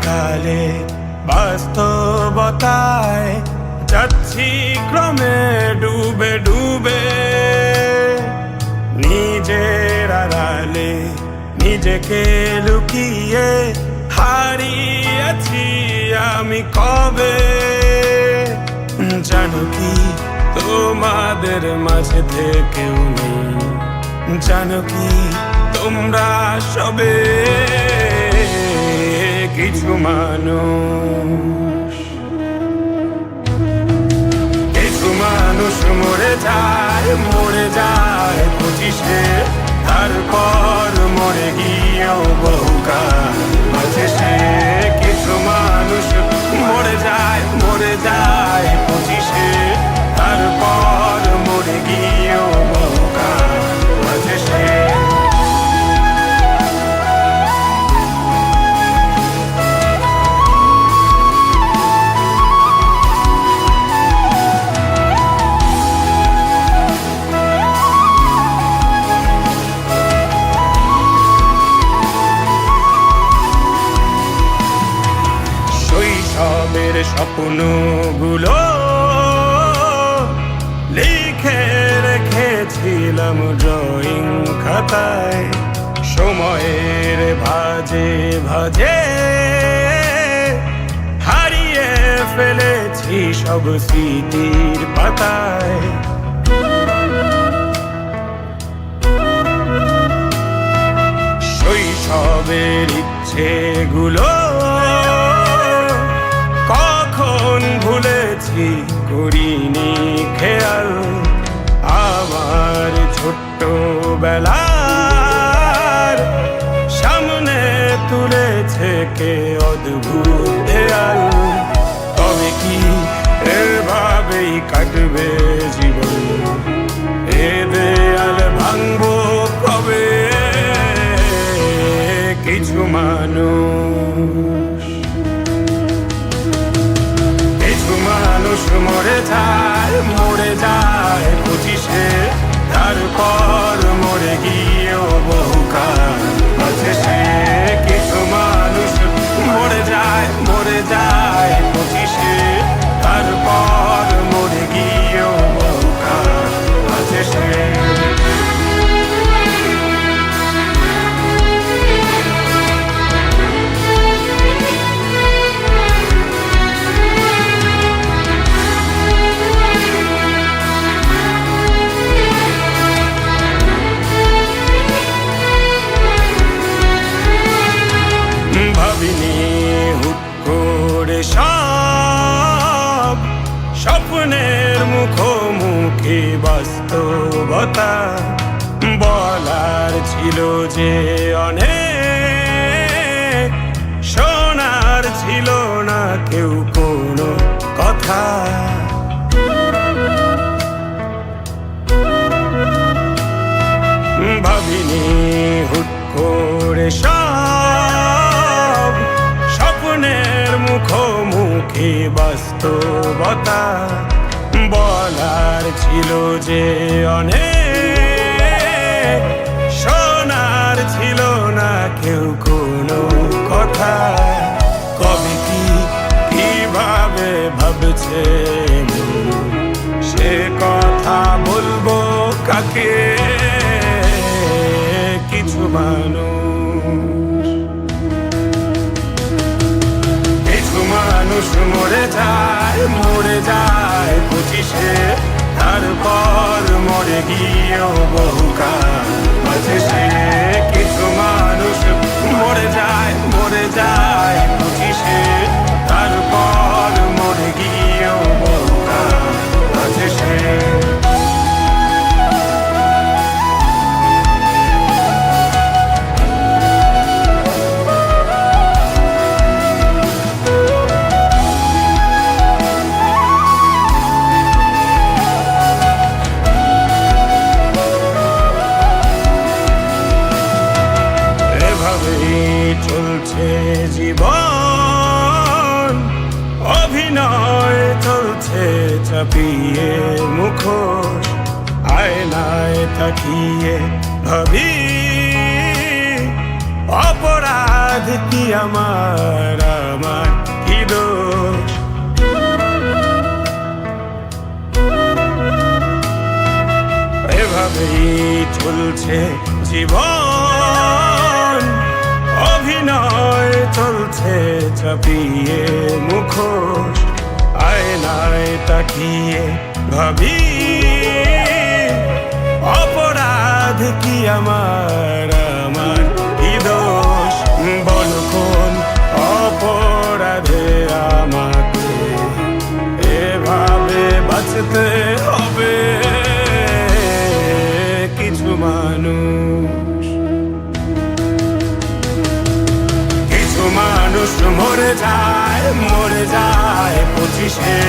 কালে বাস্তবতায় যাচ্ছি ক্রমে ডুবে ডুবে, নিজের আড়ালে নিজেকে লুকিয়ে হারিয়েছি আমি কবে। জানো কি তোমাদের মাঝে থেকেও নেই, জানো কি তোমরা সবে কিছু মানুষ। কিছু মানুষ মরে যায় 25-এ, তারপর মরে গিয়েও বহুকাল বাঁচে সে। কিছু মানুষ মরে যায় 25-এ, তারপর মরে গিয়েও বহুকাল বাঁচে সে। শৈশবের স্বপ্নগুলো লিখে রেখেছিলাম ড্রয়িং খাতায়, সময়ের ভাজে ভাজে হারিয়ে ফেলেছি সব স্মৃতির পাতায়। শৈশবের ইচ্ছেগুলো কখন ভুলেছি করিনি খেয়াল, আমার ছোট্ট বেলার সামনে তুলেছে কে অদ্ভুত দেয়াল। তবে কি এভাবেই কাটবে জীবন, এ দেয়াল ভাঙবো কবে? কিছু মানুষ মরে যায় 25-এ, তারপর মরে গিয়েও বহুকাল বাঁচে সে। কিছু মানুষ মরে যায় 25-এ, তারপর মরে গিয়েও বহুকাল বাঁচে সে। ভাবিনি হুট করে সব স্বপ্নের মুখোমুখি বাস্তবতা, বলার ছিল যে অনেক, শোনার ছিল না কেউ কোনো কথা। ভাবিনি হুট করে সব স্বপ্নের মুখোমুখি বাস্তবতা, বলার ছিল যে অনেক, শোনার ছিল না কেউ কোনো কথা। কবে কি কিভাবে ভাবছে সে কথা বলবো কাকে? কিছু মানুষ মরে যায় 25-এ, তারপর মরে গিয়েও বহুকাল বাঁচে সে। কিছু মানুষ মরে যায় 25-এ, তারপর মরে গিয়েও বহুকাল বাঁচে সে। চলছে জীবন, অভিনয় চলছে চাপিয়ে মুখোশ, আয়নায় তাকিয়ে ভাবি অপরাধ কি আমার কি দোষ? এভাবেই চলছে জীবন, অভিনয় চলছে চাপিয়ে মুখোশ। আয়নায় তাকিয়ে ভাবি অপরাধ কি আমার কি দোষ? বল কোন অপরাধে আমাকে এভাবে বাঁচতে হবে? কিছু মানুষ মরে যায় 25-এ